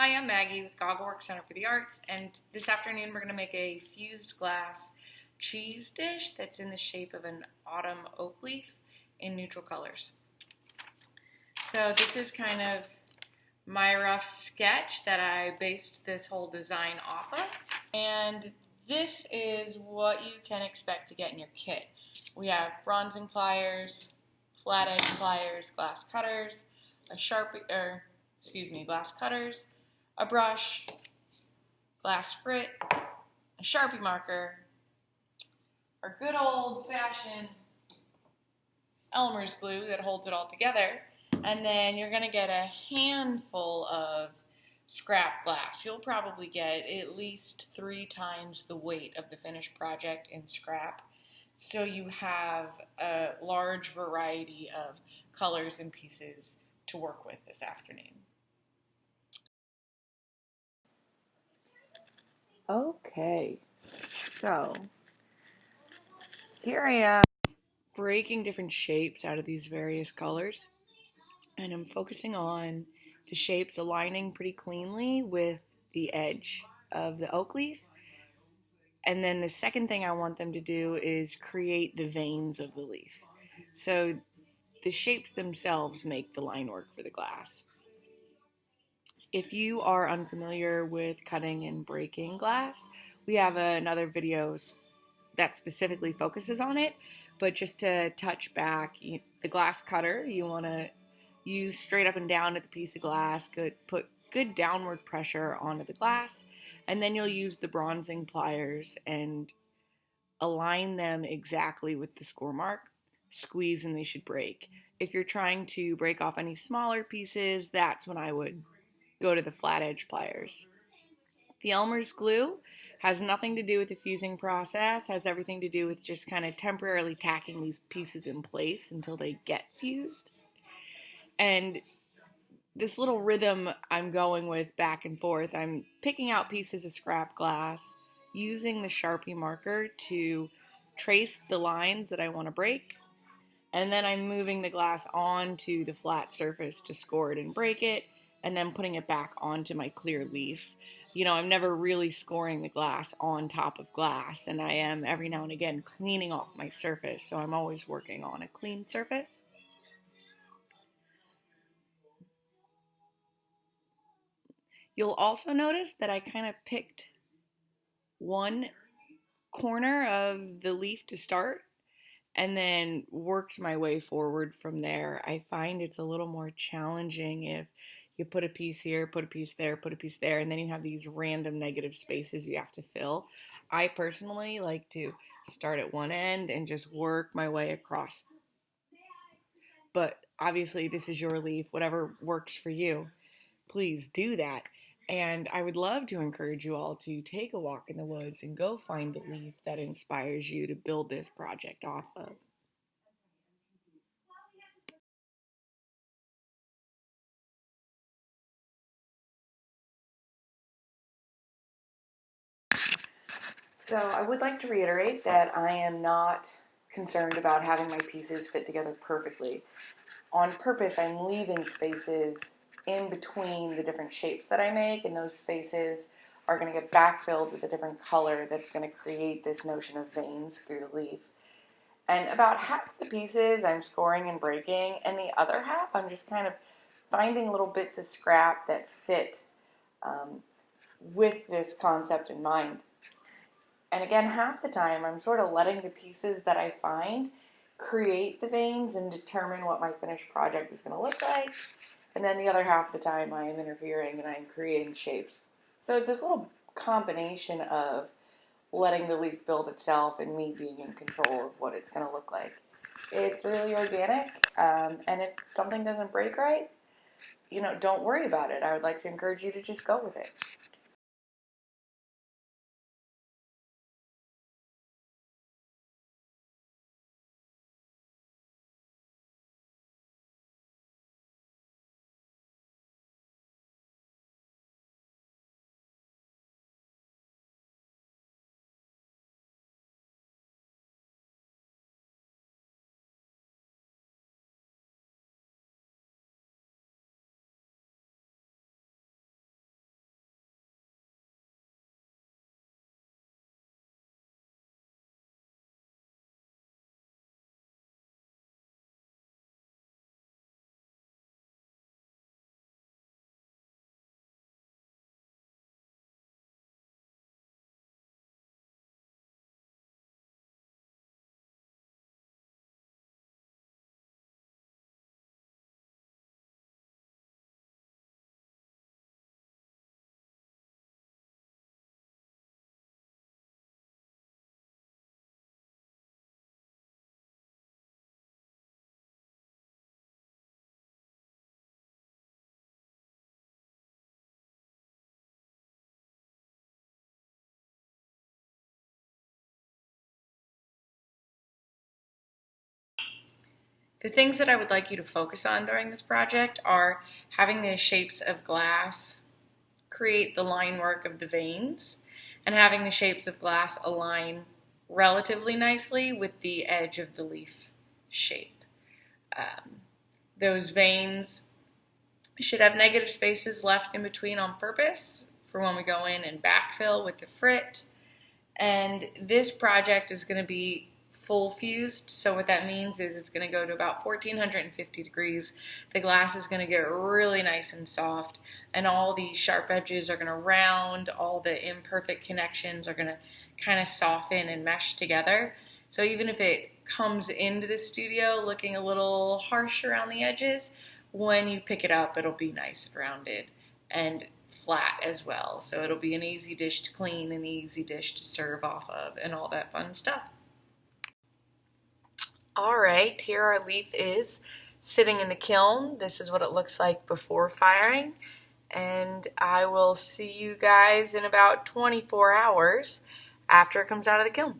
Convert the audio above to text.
Hi, I'm Maggie with Goggleworks Center for the Arts, and this afternoon we're going to make a fused glass cheese dish that's in the shape of an autumn oak leaf in neutral colors. So this is kind of my rough sketch that I based this whole design off of, and this is what you can expect to get in your kit. We have bronzing pliers, flat edge pliers, glass cutters, glass cutters, a brush, glass frit, a Sharpie marker, our good old-fashioned Elmer's glue that holds it all together, and then you're going to get a handful of scrap glass. You'll probably get at least 3 times the weight of the finished project in scrap, so you have a large variety of colors and pieces to work with this afternoon. Okay, so here I am breaking different shapes out of these various colors, and I'm focusing on the shapes aligning pretty cleanly with the edge of the oak leaf. And then the second thing I want them to do is create the veins of the leaf. So the shapes themselves make the line work for the glass. If you are unfamiliar with cutting and breaking glass, we have another video that specifically focuses on it. But just to touch back, the glass cutter, you want to use straight up and down at the piece of glass, put good downward pressure onto the glass, and then you'll use the bronzing pliers and align them exactly with the score mark, squeeze, and they should break. If you're trying to break off any smaller pieces, that's when I would go to the flat edge pliers. The Elmer's glue has nothing to do with the fusing process, has everything to do with just kind of temporarily tacking these pieces in place until they get fused. And this little rhythm I'm going with back and forth, I'm picking out pieces of scrap glass, using the Sharpie marker to trace the lines that I want to break, and then I'm moving the glass onto the flat surface to score it and break it, and then putting it back onto my clear leaf. I'm never really scoring the glass on top of glass, and I am every now and again cleaning off my surface, so I'm always working on a clean surface. You'll also notice that I kind of picked one corner of the leaf to start and then worked my way forward from there. I find it's a little more challenging if you put a piece here, put a piece there, put a piece there, and then you have these random negative spaces you have to fill. I personally like to start at one end and just work my way across. But obviously, this is your leaf, whatever works for you. Please do that. And I would love to encourage you all to take a walk in the woods and go find the leaf that inspires you to build this project off of. So I would like to reiterate that I am not concerned about having my pieces fit together perfectly. On purpose, I'm leaving spaces in between the different shapes that I make, and those spaces are going to get backfilled with a different color that's going to create this notion of veins through the leaf. And about half the pieces I'm scoring and breaking, and the other half I'm just kind of finding little bits of scrap that fit with this concept in mind. And again, half the time I'm sort of letting the pieces that I find create the veins and determine what my finished project is going to look like. And then the other half of the time I am interfering and I'm creating shapes. So it's this little combination of letting the leaf build itself and me being in control of what it's going to look like. It's really organic, and if something doesn't break right, don't worry about it. I would like to encourage you to just go with it. The things that I would like you to focus on during this project are having the shapes of glass create the line work of the veins, and having the shapes of glass align relatively nicely with the edge of the leaf shape. Those veins should have negative spaces left in between on purpose for when we go in and backfill with the frit. And this project is going to be full fused, so what that means is it's going to go to about 1450 degrees. The glass is going to get really nice and soft, and all the sharp edges are going to round, all the imperfect connections are going to kind of soften and mesh together. So even if it comes into the studio looking a little harsh around the edges, when you pick it up, it'll be nice and rounded and flat as well. So it'll be an easy dish to clean, an easy dish to serve off of, and all that fun stuff. All right, here our leaf is sitting in the kiln. This is what it looks like before firing. And I will see you guys in about 24 hours after it comes out of the kiln.